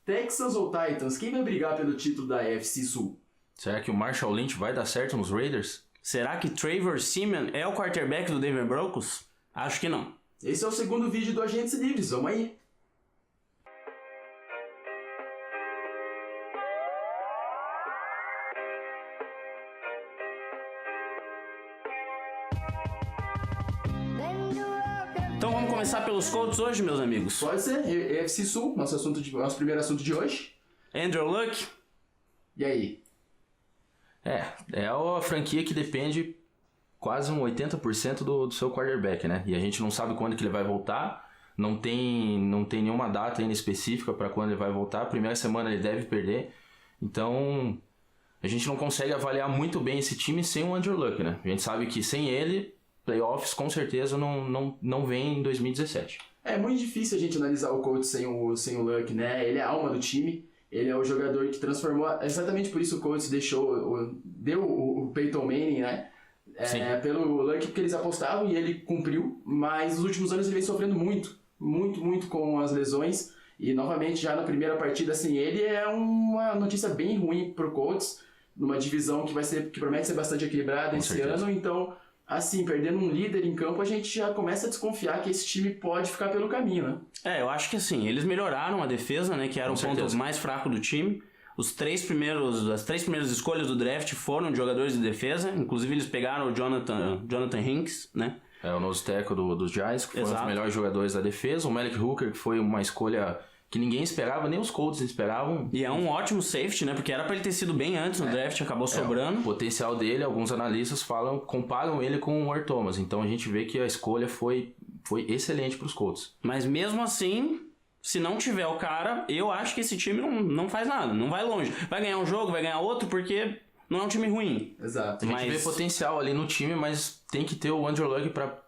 Texans ou Titans? Quem vai brigar pelo título da AFC Sul? Será que o Marshall Lynch vai dar certo nos Raiders? Será que Trevor Siemian é o quarterback do Denver Broncos? Acho que não. Esse é o segundo vídeo do Agentes Livres, vamos aí. Então vamos começar pelos Colts hoje, meus amigos. Pode ser, AFC Sul, nosso primeiro assunto de hoje. Andrew Luck. E aí? É a franquia que depende quase um 80% do seu quarterback, né? E a gente não sabe quando que ele vai voltar, não tem nenhuma data ainda específica para quando ele vai voltar. A primeira semana ele deve perder, então a gente não consegue avaliar muito bem esse time sem o Andrew Luck, né? A gente sabe que sem ele, playoffs com certeza não vem em 2017. É muito difícil a gente analisar o Colts sem o Luck, né? Ele é a alma do time. Ele é o jogador que transformou... Exatamente por isso o Colts deu o Peyton Manning, né? Pelo Luck, porque eles apostavam e ele cumpriu. Mas nos últimos anos ele vem sofrendo muito com as lesões. E novamente, já na primeira partida sem ele, é uma notícia bem ruim pro Colts. Numa divisão que promete ser bastante equilibrada esse ano. Então, assim, perdendo um líder em campo, a gente já começa a desconfiar que esse time pode ficar pelo caminho, né? Eu acho que assim, eles melhoraram a defesa, né, que era o ponto mais fraco do time. As três primeiras escolhas do draft foram de jogadores de defesa, inclusive eles pegaram o Jonathan Hinks, né? O novo tackle dos Giants, que foi um dos melhores jogadores da defesa. O Malik Hooker, que foi uma escolha que ninguém esperava, nem os Colts esperavam. E é um ótimo safety, né? Porque era pra ele ter sido bem antes no draft, acabou sobrando. O potencial dele, alguns analistas comparam ele com o Earl Thomas. Então a gente vê que a escolha foi excelente pros Colts. Mas mesmo assim, se não tiver o cara, eu acho que esse time não faz nada, não vai longe. Vai ganhar um jogo, vai ganhar outro, porque não é um time ruim. Exato. A gente vê potencial ali no time, mas tem que ter o Andrew Luck pra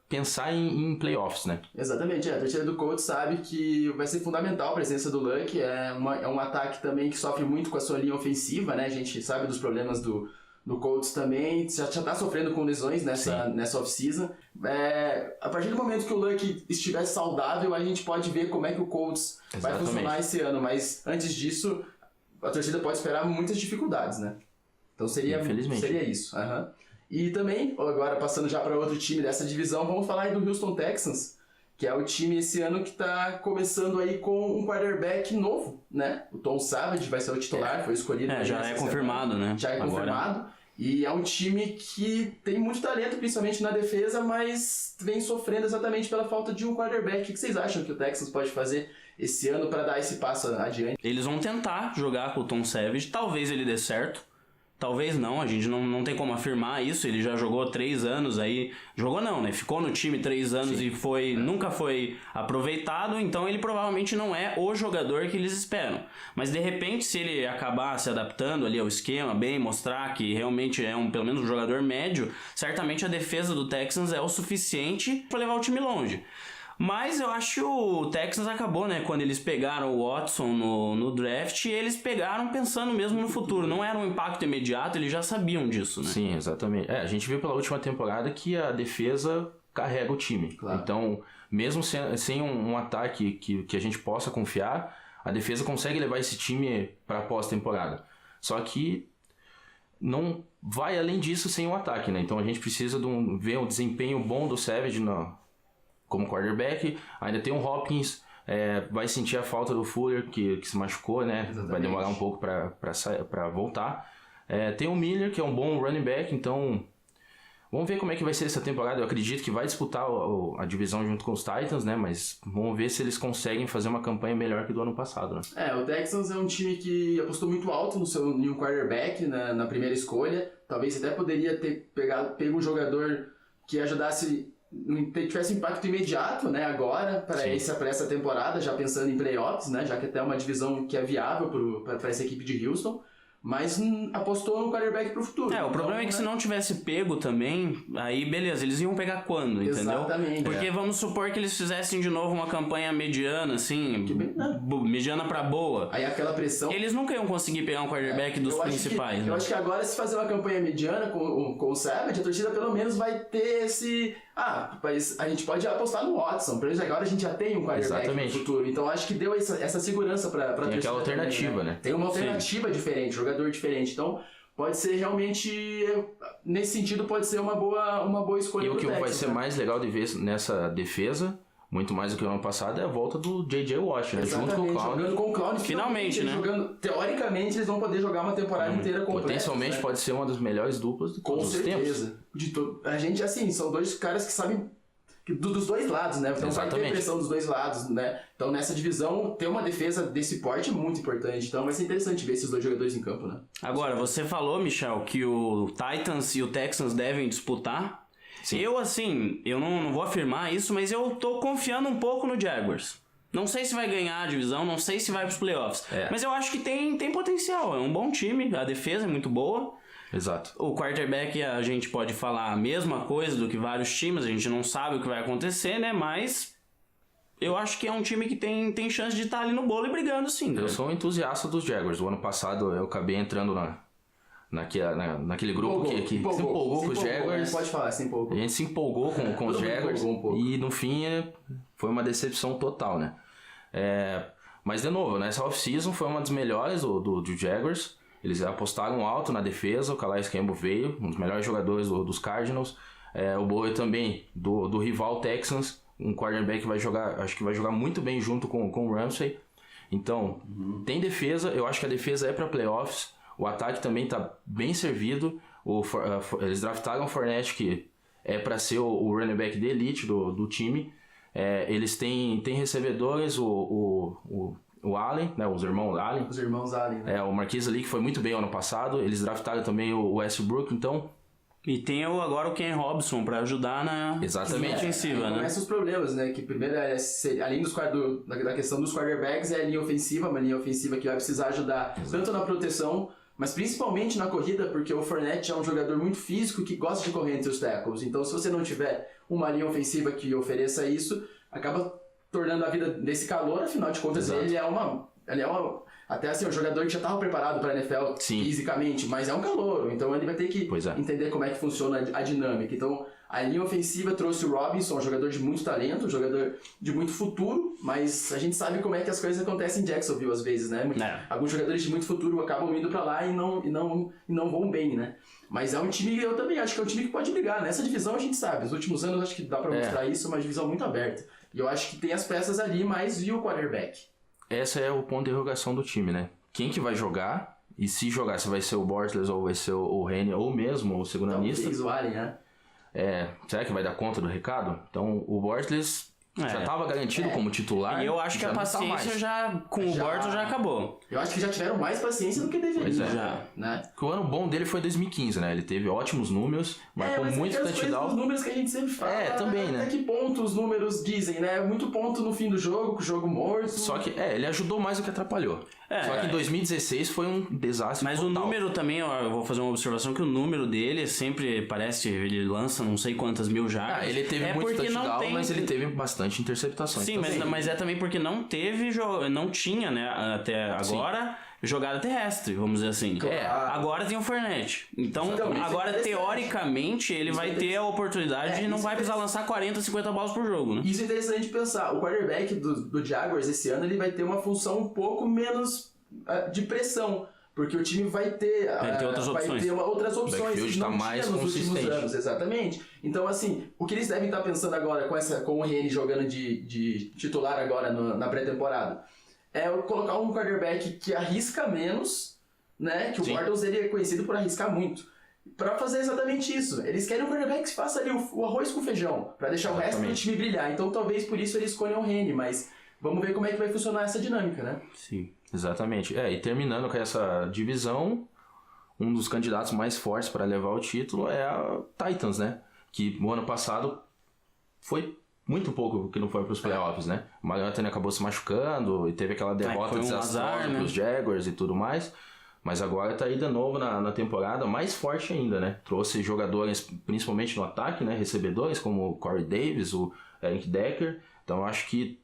pensar em playoffs, né? Exatamente, a torcida do Colts sabe que vai ser fundamental a presença do Luck, é um ataque também que sofre muito com a sua linha ofensiva, né? A gente sabe dos problemas do Colts também, já tá sofrendo com lesões nessa off-season. A partir do momento que o Luck estiver saudável, a gente pode ver como é que o Colts vai funcionar esse ano, mas antes disso, a torcida pode esperar muitas dificuldades, né? Então seria isso. Uhum. E também, agora passando já para outro time dessa divisão, vamos falar aí do Houston Texans, que é o time esse ano que está começando aí com um quarterback novo, né? O Tom Savage vai ser o titular, foi escolhido. Já é confirmado, né? Já é confirmado. E é um time que tem muito talento, principalmente na defesa, mas vem sofrendo exatamente pela falta de um quarterback. O que vocês acham que o Texans pode fazer esse ano para dar esse passo adiante? Eles vão tentar jogar com o Tom Savage, talvez ele dê certo. Talvez não, a gente não tem como afirmar isso. Ele já jogou 3 anos aí. Jogou não, né? Ficou no time 3 anos e nunca foi aproveitado. Então ele provavelmente não é o jogador que eles esperam. Mas de repente, se ele acabar se adaptando ali ao esquema, bem, mostrar que realmente é pelo menos um jogador médio, certamente a defesa do Texans é o suficiente para levar o time longe. Mas eu acho que o Texans acabou, né? Quando eles pegaram o Watson no draft, eles pegaram pensando mesmo no futuro. Não era um impacto imediato, eles já sabiam disso, né? Sim, exatamente. A gente viu pela última temporada que a defesa carrega o time. Claro. Então, mesmo sem um ataque que a gente possa confiar, a defesa consegue levar esse time para a pós-temporada. Só que não vai além disso sem o ataque, né? Então a gente precisa ver um desempenho bom do Savage como quarterback. Ainda tem o Hopkins, vai sentir a falta do Fuller, que se machucou, né? Exatamente. Vai demorar um pouco para voltar. Tem o Miller, que é um bom running back, então vamos ver como é que vai ser essa temporada. Eu acredito que vai disputar a divisão junto com os Titans, né? Mas vamos ver se eles conseguem fazer uma campanha melhor que do ano passado, né? O Texans é um time que apostou muito alto em um quarterback na primeira escolha. Talvez até poderia ter pego um jogador que ajudasse, tivesse impacto imediato, né, agora, para essa temporada, já pensando em playoffs, né, já que até é uma divisão que é viável para essa equipe de Houston. Mas apostou no quarterback pro futuro. O problema é que se não tivesse pego também, aí beleza, eles iam pegar quando, entendeu? Exatamente. Porque vamos supor que eles fizessem de novo uma campanha mediana, assim, mediana pra boa. Aí aquela pressão... Eles nunca iam conseguir pegar um quarterback dos principais. Eu acho que agora, se fazer uma campanha mediana com o Savage, a torcida pelo menos vai ter Mas a gente pode apostar no Watson, por exemplo, agora a gente já tem um quarterback no futuro, então acho que deu essa segurança pra torcida. Tem aquela alternativa, também, né? Tem uma alternativa diferente, jogador diferente, então pode ser realmente, nesse sentido, pode ser uma boa escolha. E o que Texas, vai ser mais legal de ver nessa defesa, muito mais do que o ano passado, é a volta do J.J. Watt, né? Junto com o Clown. Jogando com o Clown, finalmente, né? Teoricamente, eles vão poder jogar uma temporada inteira completa. Potencialmente, né? Pode ser uma das melhores duplas de todos os tempos. Com certeza. A gente, assim, são dois caras que sabem dos dois lados, né? Então vai ter pressão dos dois lados, né? Então nessa divisão, ter uma defesa desse porte é muito importante. Então vai ser interessante ver esses dois jogadores em campo, né? Agora, você falou, Michel, que o Titans e o Texans devem disputar. Sim. Eu não vou afirmar isso, mas eu tô confiando um pouco no Jaguars. Não sei se vai ganhar a divisão, não sei se vai pros playoffs. Mas eu acho que tem potencial. É um bom time, a defesa é muito boa. Exato. O quarterback, a gente pode falar a mesma coisa do que vários times, a gente não sabe o que vai acontecer, né? Mas eu acho que é um time que tem chance de estar ali no bolo e brigando, sim. Eu sou um entusiasta dos Jaguars. O ano passado eu acabei entrando naquele grupo que se empolgou com os Jaguars. Pode falar, se empolgou. A gente se empolgou com os Jaguars e no fim foi uma decepção total, né? Mas de novo, essa off-season foi uma das melhores do Jaguars. Eles apostaram alto na defesa, o Calais Campbell veio, um dos melhores jogadores dos Cardinals. O Bowie também, do rival Texans, um quarterback que vai jogar, acho que vai jogar muito bem junto com o Ramsey. Então, tem defesa, eu acho que a defesa é para playoffs. O ataque também está bem servido. Eles draftaram o Fournette, que é para ser o running back de elite do time. Eles têm recebedores, o Allen, né, os irmãos Allen. Os irmãos Allen, né? O Marquise Lee, que foi muito bem ano passado. Eles draftaram também o Westbrook, então... E tem agora o Ken Robson para ajudar na ofensiva, né? Começam os problemas, né? Que primeiro, além da questão dos quarterbacks, é a linha ofensiva, uma linha ofensiva que vai precisar ajudar tanto na proteção, mas principalmente na corrida, porque o Fournette é um jogador muito físico que gosta de correr entre os tackles. Então, se você não tiver uma linha ofensiva que ofereça isso, acaba tornando a vida desse calor, afinal de contas. Exato. Ele é uma até assim, um jogador que já estava preparado para a NFL fisicamente, mas é um calouro, então ele vai ter que entender como é que funciona a dinâmica. Então, a linha ofensiva trouxe o Robinson, um jogador de muito talento, um jogador de muito futuro, mas a gente sabe como é que as coisas acontecem em Jacksonville às vezes, né? Alguns jogadores de muito futuro acabam indo para lá e não vão bem, né? Mas é um time, eu também acho que é um time que pode brigar. Nessa divisão a gente sabe, nos últimos anos acho que dá para mostrar isso, é uma divisão muito aberta. E eu acho que tem as peças ali, mas e o quarterback? Esse é o ponto de interrogação do time, né? Quem que vai jogar? E se jogar, se vai ser o Bortles ou vai ser o Rene ou mesmo o seguranista? O Allen, né? Será que vai dar conta do recado? Então, o Bortles já estava garantido como titular. E eu acho que a paciência com o Bortles já acabou. Eu acho que já tiveram mais paciência do que deveriam. Né? O ano bom dele foi 2015, né? Ele teve ótimos números, marcou muito touchdown. Os números que a gente sempre fala. Também, né? Até que ponto os números dizem, né? Muito ponto no fim do jogo, com o jogo morto. Só que, ele ajudou mais do que atrapalhou. Só que em 2016 foi um desastre Mas total. O número também, eu vou fazer uma observação, que o número dele sempre parece, ele lança não sei quantas mil jardas. Ele teve muito touchdown, mas ele teve bastante interceptações. Sim, mas é também porque não tinha, né, até agora, jogada terrestre, vamos dizer assim. Agora tem o Fournette. Então agora teoricamente ele vai ter a oportunidade e não vai precisar lançar 40, 50 bolas por jogo, né? Isso é interessante pensar. O quarterback do Jaguars esse ano ele vai ter uma função um pouco menos de pressão. Porque o time vai ter outras opções que não tinha nos últimos anos, exatamente. Então, assim, o que eles devem estar pensando agora com o Rene jogando de titular agora na pré-temporada é colocar um quarterback que arrisca menos, né? Que o Bortles ele é conhecido por arriscar muito. Pra fazer exatamente isso. Eles querem um quarterback que faça ali o arroz com feijão, pra deixar o resto do time brilhar. Então, talvez por isso eles escolham o Rene, mas vamos ver como é que vai funcionar essa dinâmica, né? Sim. Exatamente. E terminando com essa divisão, um dos candidatos mais fortes para levar o título é a Titans, né? Que no ano passado foi muito pouco que não foi para os playoffs, né? O Mariota acabou se machucando e teve aquela derrota desastrosa para os Jaguars e tudo mais. Mas agora está aí de novo na temporada, mais forte ainda, né? Trouxe jogadores, principalmente no ataque, né? Recebedores, como o Corey Davis, o Eric Decker. Então acho que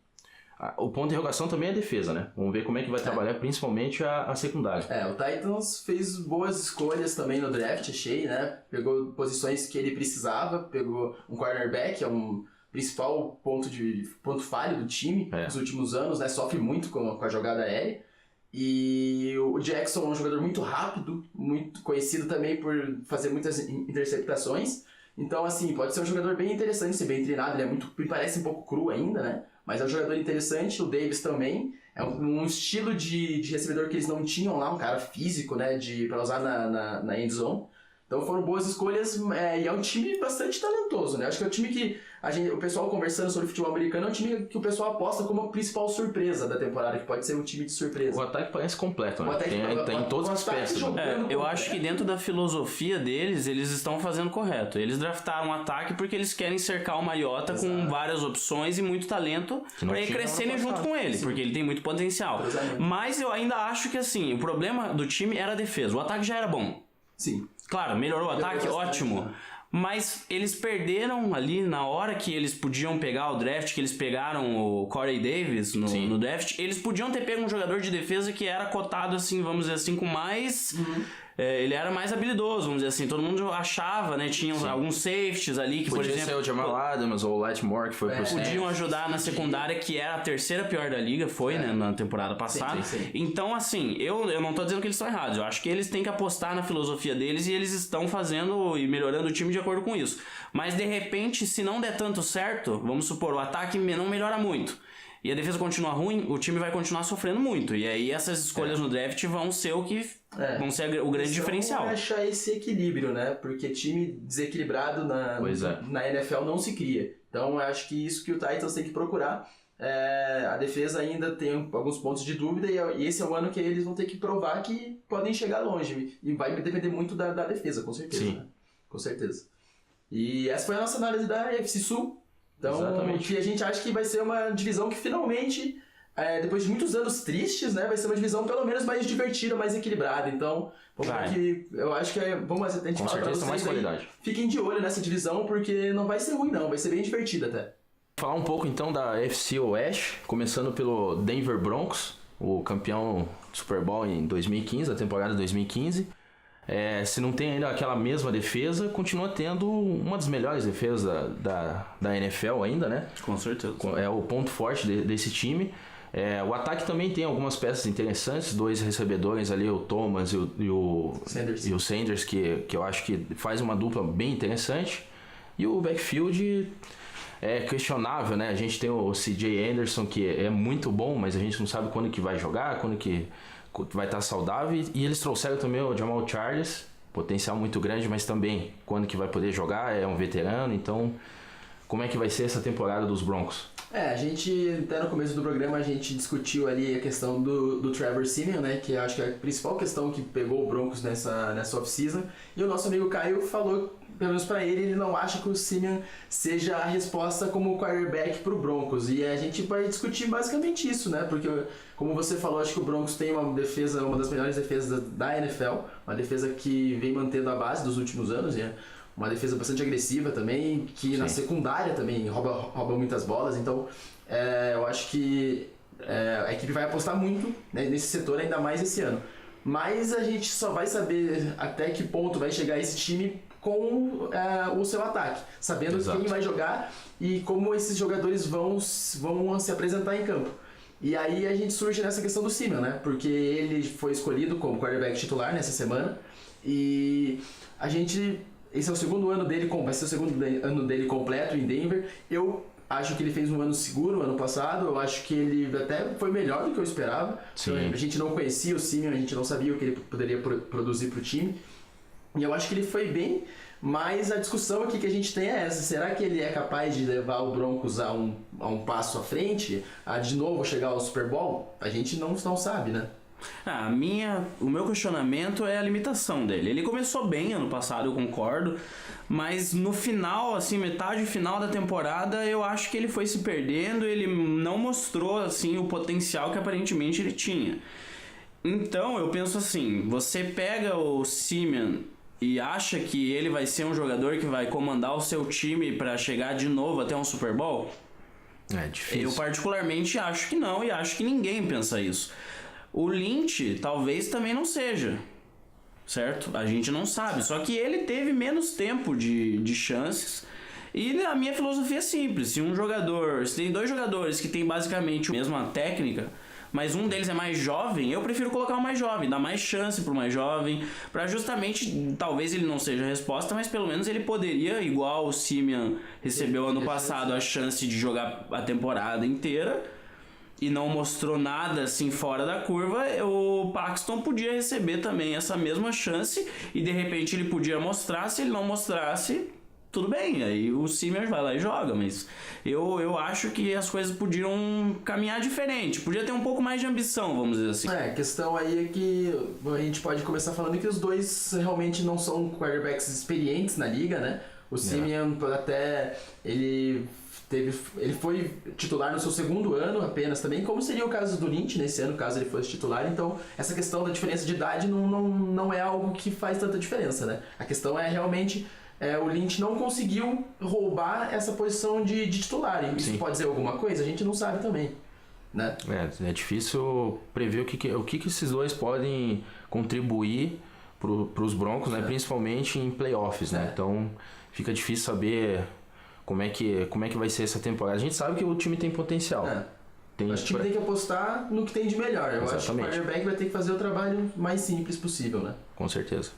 o ponto de interrogação também é a defesa, né? Vamos ver como é que vai trabalhar, principalmente a secundária. O Titans fez boas escolhas também no draft, achei, né? Pegou posições que ele precisava, pegou um cornerback, é um principal ponto falho do time nos últimos anos, né? Sofre muito com a jogada aérea. E o Jackson é um jogador muito rápido, muito conhecido também por fazer muitas interceptações. Então, assim, pode ser um jogador bem interessante, ser bem treinado. Ele me parece um pouco cru ainda, né? Mas é um jogador interessante. O Davis também. É um estilo de recebedor que eles não tinham lá, um cara físico, né? Pra usar na end zone. Então foram boas escolhas e é um time bastante talentoso, né? Acho que é um time que o pessoal conversando sobre futebol americano é um time que o pessoal aposta como a principal surpresa da temporada, que pode ser um time de surpresa. O ataque parece completo, né? Tem todas as peças. Eu acho que dentro da filosofia deles, eles estão fazendo correto. Eles draftaram um ataque porque eles querem cercar o Mariota com várias opções e muito talento para ir crescerem junto com ele, porque ele tem muito potencial. Mas eu ainda acho que assim, o problema do time era a defesa. O ataque já era bom. Sim. Claro, melhorou o ataque, ótimo. Mas eles perderam ali na hora que eles podiam pegar o draft, que eles pegaram o Corey Davis no draft. Eles podiam ter pego um jogador de defesa que era cotado assim, vamos dizer assim, com mais... ele era mais habilidoso, vamos dizer assim. Todo mundo achava, né? Tinha alguns safeties ali que, por exemplo... ser o Jamal Adams ou o Lightmore que foi pro podiam ajudar na secundária, que era a terceira pior da liga, né? Na temporada passada. Sim. Então, assim, eu não tô dizendo que eles estão errados. Eu acho que eles têm que apostar na filosofia deles e eles estão fazendo e melhorando o time de acordo com isso. Mas, de repente, se não der tanto certo, vamos supor, o ataque não melhora muito. E a defesa continua ruim, o time vai continuar sofrendo muito. E aí essas escolhas no draft vão ser o que vão ser o grande diferencial. Achar esse equilíbrio, né? Porque time desequilibrado na NFL não se cria. Então eu acho que isso que o Titans tem que procurar. A defesa ainda tem alguns pontos de dúvida e esse é o ano que eles vão ter que provar que podem chegar longe. E vai depender muito da defesa, com certeza. Sim. Né? Com certeza. E essa foi a nossa análise da AFC Sul. Então, que a gente acha que vai ser uma divisão que finalmente, depois de muitos anos tristes, né, vai ser uma divisão pelo menos mais divertida, mais equilibrada. Então, eu acho que vamos a gente com falar certeza mais qualidade. Fiquem de olho nessa divisão, porque não vai ser ruim não, vai ser bem divertida até. Falar um pouco então da AFC Oeste, começando pelo Denver Broncos, o campeão do Super Bowl em 2015, a temporada 2015. Se não tem ainda aquela mesma defesa, continua tendo uma das melhores defesas da NFL ainda, né? Com certeza. É o ponto forte desse time. O ataque também tem algumas peças interessantes, 2 recebedores ali, o Thomas e o Sanders, que eu acho que faz uma dupla bem interessante. E o backfield é questionável, né? A gente tem o CJ Anderson, que é muito bom, mas a gente não sabe quando que vai jogar, quando que vai estar saudável, e eles trouxeram também o Jamal Charles, potencial muito grande, mas também quando que vai poder jogar, é um veterano, então como é que vai ser essa temporada dos Broncos? A gente, até no começo do programa, a gente discutiu ali a questão do Trevor Siemian, né, que acho que é a principal questão que pegou o Broncos nessa off-season, e o nosso amigo Caio falou, pelo menos pra ele não acha que o Siemian seja a resposta como quarterback pro Broncos, e a gente vai discutir basicamente isso, né, porque como você falou, acho que o Broncos tem uma defesa, uma das melhores defesas da NFL, uma defesa que vem mantendo a base dos últimos anos, né? Uma defesa bastante agressiva também, que na secundária também rouba muitas bolas, então eu acho que a equipe vai apostar muito, né, nesse setor, ainda mais esse ano. Mas a gente só vai saber até que ponto vai chegar esse time com o seu ataque, sabendo quem vai jogar e como esses jogadores vão se apresentar em campo. E aí a gente surge nessa questão do Siemian, né? Porque ele foi escolhido como quarterback titular nessa semana e esse é o segundo ano dele, vai ser o segundo ano dele completo em Denver. Eu acho que ele fez um ano seguro ano passado, eu acho que ele até foi melhor do que eu esperava. Então, a gente não conhecia o Siemian, a gente não sabia o que ele poderia produzir para o time. E eu acho que ele foi bem, mas a discussão aqui que a gente tem é essa: será que ele é capaz de levar o Broncos a um passo à frente, a de novo chegar ao Super Bowl? A gente não sabe, né? O meu questionamento é a limitação dele. Ele começou bem ano passado, eu concordo, mas no final, assim, metade final da temporada, eu acho que ele foi se perdendo, ele não mostrou, assim, o potencial que aparentemente ele tinha. Então, eu penso assim, você pega o Siemian e acha que ele vai ser um jogador que vai comandar o seu time para chegar de novo até um Super Bowl? É difícil. Eu particularmente acho que não, e acho que ninguém pensa isso. O Lynch talvez também não seja, certo? A gente não sabe, só que ele teve menos tempo de chances. E a minha filosofia é simples: se tem 2 jogadores que têm basicamente a mesma técnica, mas um deles é mais jovem, eu prefiro colocar o mais jovem, dar mais chance pro mais jovem, pra justamente, talvez ele não seja a resposta, mas pelo menos ele poderia, igual o Simeon recebeu ano passado a chance de jogar a temporada inteira e não mostrou nada assim fora da curva, o Paxton podia receber também essa mesma chance e de repente ele podia mostrar. Se ele não mostrasse, tudo bem, aí o Simeon vai lá e joga, mas eu acho que as coisas podiam caminhar diferente, podia ter um pouco mais de ambição, vamos dizer assim. A questão aí é que a gente pode começar falando que os dois realmente não são quarterbacks experientes na liga, né? O Simeon até ele foi titular no seu 2º ano apenas também, como seria o caso do Lynch nesse ano, caso ele fosse titular. Então essa questão da diferença de idade não é algo que faz tanta diferença, né? A questão é realmente o Lynch não conseguiu roubar essa posição de titular. E isso Sim. pode dizer alguma coisa? A gente não sabe também, né? É difícil prever o que esses dois podem contribuir para os Broncos, né? Principalmente em playoffs, né? Então fica difícil saber como é que vai ser essa temporada. A gente sabe que o time tem potencial. O time tem que apostar no que tem de melhor. Eu acho que o quarterback vai ter que fazer o trabalho mais simples possível, né? Com certeza.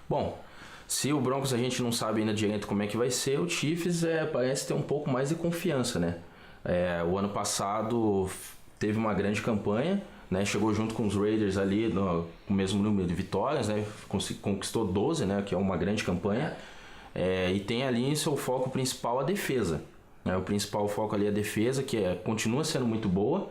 Bom, se o Broncos a gente não sabe ainda direito como é que vai ser, o Chiefs parece ter um pouco mais de confiança, né? O ano passado teve uma grande campanha, né? Chegou junto com os Raiders ali com o mesmo número de vitórias, né? Conquistou 12, né? Que é uma grande campanha. E tem ali em seu foco principal a defesa. O principal foco ali é a defesa, que continua sendo muito boa.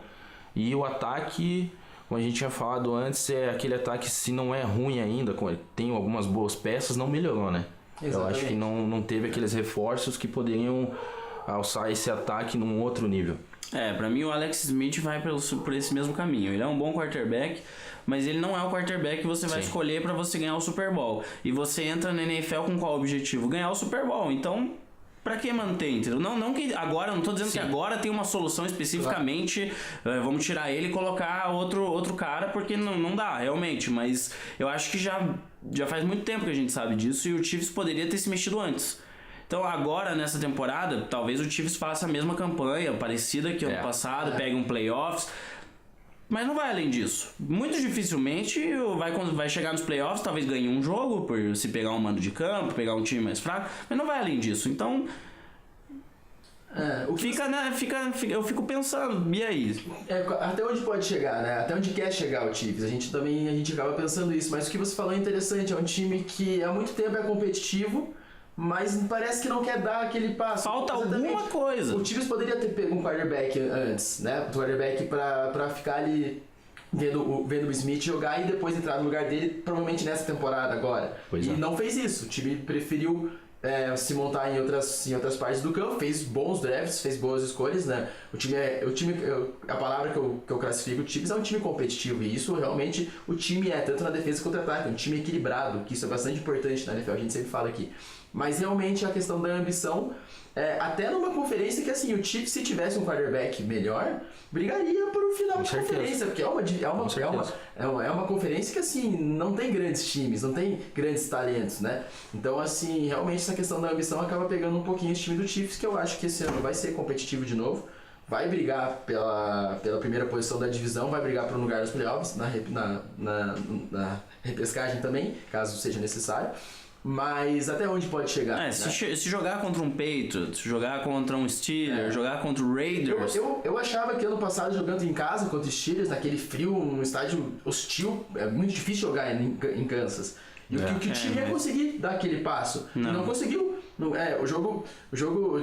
E o ataque, como a gente tinha falado antes, é aquele ataque, se não é ruim ainda, tem algumas boas peças, não melhorou, né? Exatamente. Eu acho que não teve aqueles reforços que poderiam alçar esse ataque num outro nível. Pra mim o Alex Smith vai por esse mesmo caminho. Ele é um bom quarterback, mas ele não é o quarterback que você vai escolher para você ganhar o Super Bowl. E você entra na NFL com qual objetivo? Ganhar o Super Bowl. Então, pra que manter, entendeu? Não que agora, não tô dizendo que agora tem uma solução especificamente, vamos tirar ele e colocar outro cara, porque não dá, realmente. Mas eu acho que já faz muito tempo que a gente sabe disso e o Chiefs poderia ter se mexido antes. Então agora, nessa temporada, talvez o Chiefs faça a mesma campanha, parecida que ano passado, pegue um playoffs, mas não vai além disso. Muito dificilmente vai chegar nos playoffs, talvez ganhe um jogo, por se pegar um mando de campo, pegar um time mais fraco, mas não vai além disso. Então, eu fico pensando, e aí? Até onde pode chegar, né? Até onde quer chegar o Chiefs. A gente acaba pensando isso, mas o que você falou é interessante, é um time que há muito tempo é competitivo, mas parece que não quer dar aquele passo. Falta alguma coisa. O Chiefs poderia ter pego um quarterback antes, né? Um quarterback pra ficar ali vendo o Smith jogar e depois entrar no lugar dele, provavelmente nessa temporada agora. Não fez isso. O time preferiu se montar em outras partes do campo, fez bons drafts, fez boas escolhas, né? A palavra que eu classifico o Chiefs é um time competitivo, e isso realmente o time tanto na defesa quanto no ataque, um time equilibrado, que isso é bastante importante na NFL, a gente sempre fala aqui. Mas realmente a questão da ambição, até numa conferência que assim, o Chiefs, se tivesse um quarterback melhor, brigaria por um final de conferência, porque é uma conferência que assim, não tem grandes times, não tem grandes talentos, né? Então assim, realmente essa questão da ambição acaba pegando um pouquinho esse time do Chiefs, que eu acho que esse ano vai ser competitivo de novo, vai brigar pela primeira posição da divisão, vai brigar por um lugar nos playoffs, na repescagem também, caso seja necessário. Mas até onde pode chegar? Né? Se jogar contra um Patriots, jogar contra um Steelers, jogar contra o Raiders... Eu achava que ano passado, jogando em casa contra os Steelers, naquele frio, num estádio hostil, é muito difícil jogar em Kansas. E o time ia conseguir dar aquele passo. E não conseguiu. O jogo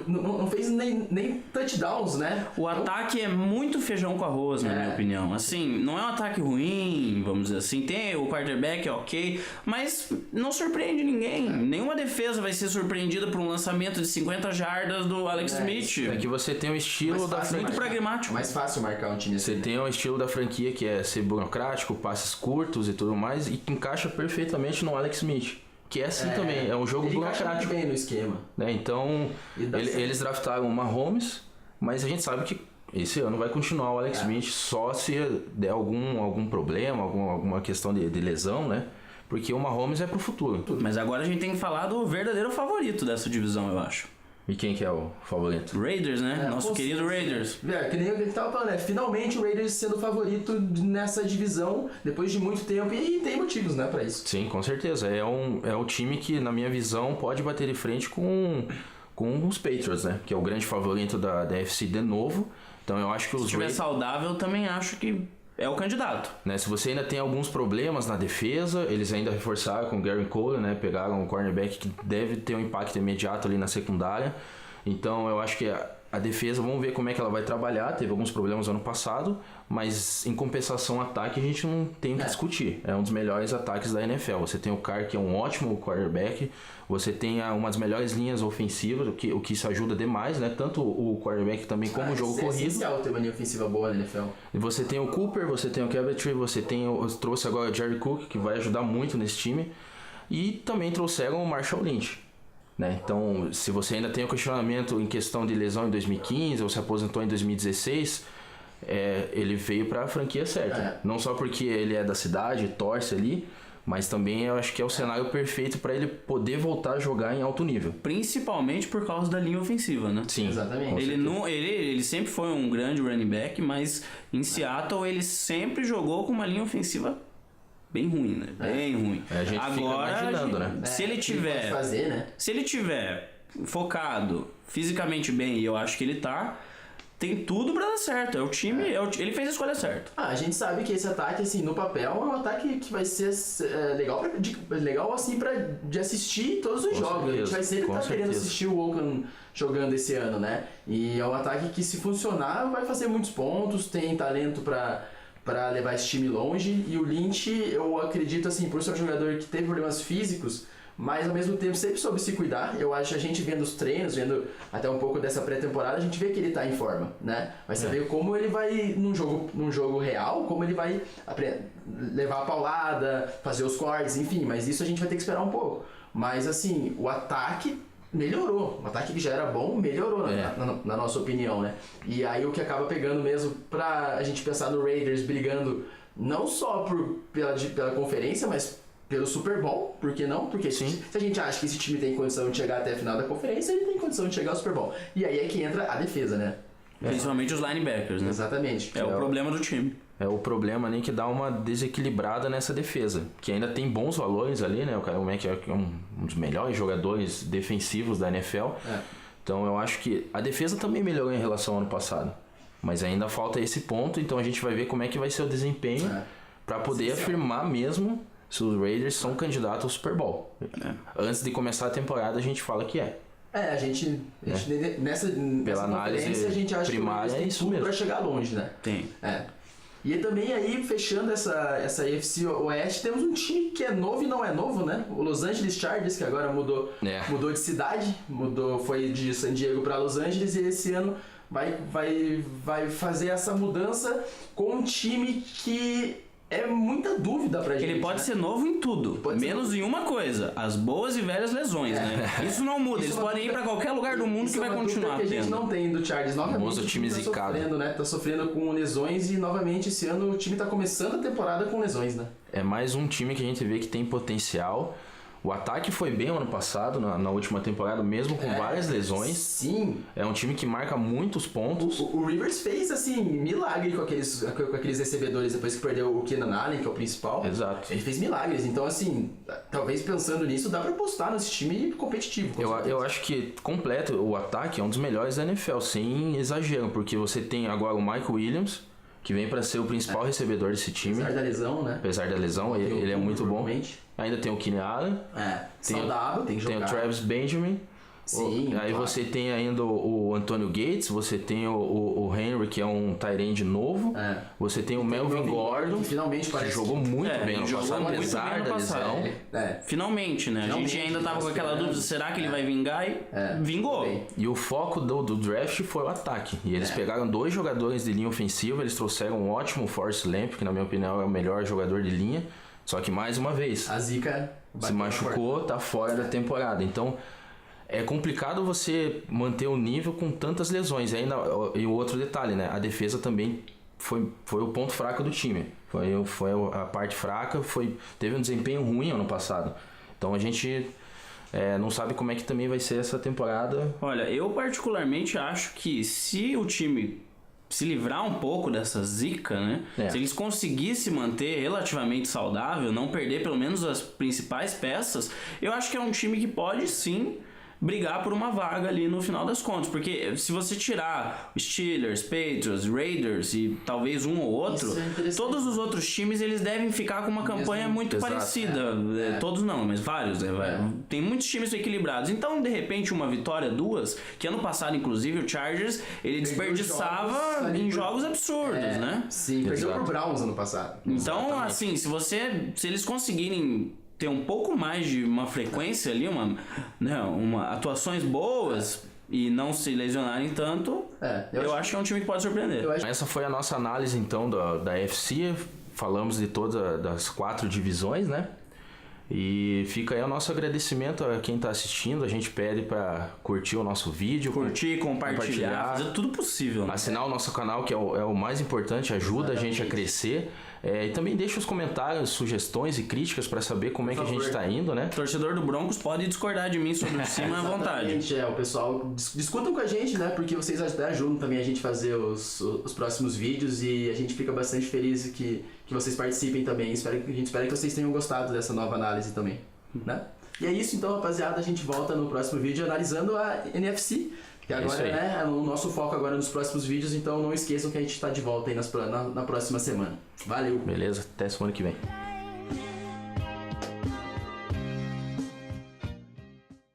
não fez nem touchdowns, né? O ataque é muito feijão com arroz, na minha opinião. Assim, não é um ataque ruim, vamos dizer assim. Tem o quarterback, ok, mas não surpreende ninguém. Nenhuma defesa vai ser surpreendida por um lançamento de 50 jardas do Alex Smith. É que você tem um estilo muito pragmático. Mais fácil marcar um time assim. Você tem um estilo da franquia que é ser burocrático, passes curtos e tudo mais, e que encaixa perfeitamente no Alex Smith. Que é assim também, é um jogo burocrático. Ele bem no esquema. Então, eles draftaram o Mahomes, Mas a gente sabe que esse ano vai continuar o Alex Smith, só se der algum problema, alguma questão de lesão, né? Porque o Mahomes é pro futuro. Mas agora a gente tem que falar do verdadeiro favorito dessa divisão, eu acho. E quem que é o favorito? Raiders, né? Nosso querido Raiders. Que nem a gente tava falando, né? Finalmente o Raiders sendo favorito nessa divisão depois de muito tempo, e tem motivos, né, pra isso. Sim, com certeza. É um time que, na minha visão, pode bater de frente com os Patriots, né? Que é o grande favorito da NFC de novo. Então eu acho que Se estiver saudável, eu também acho que é o candidato. Né, se você ainda tem alguns problemas na defesa, eles ainda reforçaram com o Gary Cole, né? Pegaram um cornerback que deve ter um impacto imediato ali na secundária. Então eu acho que a defesa, vamos ver como é que ela vai trabalhar. Teve alguns problemas ano passado, mas em compensação, o ataque a gente não tem o que discutir. É um dos melhores ataques da NFL. Você tem o Carr, que é um ótimo quarterback. Você tem uma das melhores linhas ofensivas, o que isso ajuda demais, né? Tanto o quarterback também como o jogo corrido. É essencial ter uma linha ofensiva boa na NFL. E você tem o Cooper, você tem o Coventry, você trouxe agora o Jerry Cook, que vai ajudar muito nesse time. E também trouxeram o Marshall Lynch. Né? Então, se você ainda tem o questionamento em questão de lesão em 2015 ou se aposentou em 2016, ele veio para a franquia certa. Não só porque ele é da cidade, torce ali, mas também eu acho que é o cenário perfeito para ele poder voltar a jogar em alto nível. Principalmente por causa da linha ofensiva, né? Sim, exatamente. Ele sempre foi um grande running back, mas em Seattle ele sempre jogou com uma linha ofensiva bem ruim, né? Bem ruim. A gente fica imaginando, né? Se ele tiver, fazer, né? Se ele tiver focado fisicamente bem, e eu acho que ele tá, tem tudo pra dar certo. É o time, ele fez a escolha certa. A gente sabe que esse ataque, assim, no papel, é um ataque que vai ser legal assim, de assistir todos os jogos. Certeza, a gente vai sempre estar querendo assistir o Oakland jogando esse ano, né? E é um ataque que, se funcionar, vai fazer muitos pontos, tem talento pra levar esse time longe. E o Lynch, eu acredito, assim, por ser um jogador que teve problemas físicos, mas ao mesmo tempo sempre soube se cuidar. Eu acho que a gente vendo os treinos, vendo até um pouco dessa pré-temporada, a gente vê que ele tá em forma, né? Vai saber como ele vai, num jogo real, como ele vai levar a paulada, fazer os cortes, enfim, mas isso a gente vai ter que esperar um pouco. Mas assim, o ataque melhorou. O ataque que já era bom, melhorou na nossa opinião, né? E aí o que acaba pegando mesmo pra a gente pensar no Raiders brigando não só pela conferência, mas pelo Super Bowl, por que não? Porque se a gente acha que esse time tem condição de chegar até a final da conferência, ele tem condição de chegar ao Super Bowl. E aí é que entra a defesa, né? Principalmente os linebackers, né? Exatamente. É o problema do time. É o problema nem que dá uma desequilibrada nessa defesa, que ainda tem bons valores ali, né? O Kyle Mack é um dos melhores jogadores defensivos da NFL. Então eu acho que a defesa também melhorou em relação ao ano passado. Mas ainda falta esse ponto, então a gente vai ver como é que vai ser o desempenho para poder afirmar mesmo se os Raiders são candidatos ao Super Bowl. Antes de começar a temporada a gente fala que a gente nessa análise a gente acha primária que tem isso tudo mesmo pra chegar longe, né? Tem. E também aí, fechando essa AFC Oeste, temos um time que é novo e não é novo, né? O Los Angeles Chargers, que agora mudou de cidade, foi de San Diego para Los Angeles, e esse ano vai fazer essa mudança com um time que é muita dúvida pra gente. Ele pode ser novo em tudo, menos em uma coisa: as boas e velhas lesões, né? Isso não muda, eles podem ir pra qualquer lugar do mundo que vai continuar tendo. Que a gente não tem do Chargers novamente. O time zicado. Tá sofrendo com lesões, e novamente esse ano o time tá começando a temporada com lesões, né? É mais um time que a gente vê que tem potencial. O ataque foi bem ano passado, na última temporada, mesmo com várias lesões. Sim. É um time que marca muitos pontos. O Rivers fez, assim, milagre com aqueles recebedores depois que perdeu o Keenan Allen, que é o principal. Exato. Ele fez milagres. Então, assim, talvez pensando nisso, dá pra apostar nesse time competitivo. Eu acho que completo o ataque é um dos melhores da NFL, sem exagero, porque você tem agora o Michael Williams, que vem para ser o principal recebedor desse time. Apesar da lesão, né? Apesar da lesão, ele é muito bom. Ainda tem o Keenan Allen. Saudável, tem que jogar. Tem o Travis Benjamin. Sim, aí você tem ainda o Antonio Gates, você tem o Henry, que é um tight end novo. Você tem o Melvin Gordon, que finalmente parece que jogou muito bem no passado, apesar da lesão. Finalmente, né? A gente ainda tava com aquela dúvida, será que ele vai vingar? E vingou. E o foco do draft foi o ataque. E eles pegaram 2 jogadores de linha ofensiva, eles trouxeram um ótimo Forrest Lamp, que na minha opinião é o melhor jogador de linha. Só que mais uma vez, a zica se machucou, tá fora da temporada. Então É complicado você manter o nível com tantas lesões. E o outro detalhe, né? A defesa também foi o ponto fraco do time. Foi a parte fraca, teve um desempenho ruim ano passado. Então a gente não sabe como é que também vai ser essa temporada. Olha, eu particularmente acho que se o time se livrar um pouco dessa zica, né? Se eles conseguissem se manter relativamente saudável, não perder pelo menos as principais peças, eu acho que é um time que pode sim brigar por uma vaga ali no final das contas, porque se você tirar Steelers, Patriots, Raiders e talvez um ou outro, todos os outros times eles devem ficar com uma campanha muito parecida. Todos não, mas vários. Tem muitos times equilibrados. Então, de repente, uma vitória, duas, que ano passado, inclusive, o Chargers, ele desperdiçava em jogos absurdos, né? Sim, perdeu pro Browns ano passado. Então, assim, se eles conseguirem ter um pouco mais de uma frequência ali, atuações boas e não se lesionarem tanto, eu acho que é um time que pode surpreender. Essa foi a nossa análise então da AFC. Falamos de todas das 4 divisões, né? E fica aí o nosso agradecimento a quem está assistindo. A gente pede para curtir o nosso vídeo. Curtir, compartilhar, fazer tudo possível. Né? Assinar o nosso canal, que é o mais importante, ajuda a gente a crescer. E também deixa os comentários, sugestões e críticas para saber como é que a gente está indo, né? O torcedor do Broncos pode discordar de mim sobre o cima à vontade. O pessoal discutam com a gente, né? Porque vocês ajudam também a gente a fazer os próximos vídeos e a gente fica bastante feliz que vocês participem também. A gente espera que vocês tenham gostado dessa nova análise também, né? E é isso então, rapaziada. A gente volta no próximo vídeo analisando a NFC. Que agora é o nosso foco agora nos próximos vídeos, então não esqueçam que a gente está de volta aí na próxima semana. Valeu! Beleza, até semana que vem.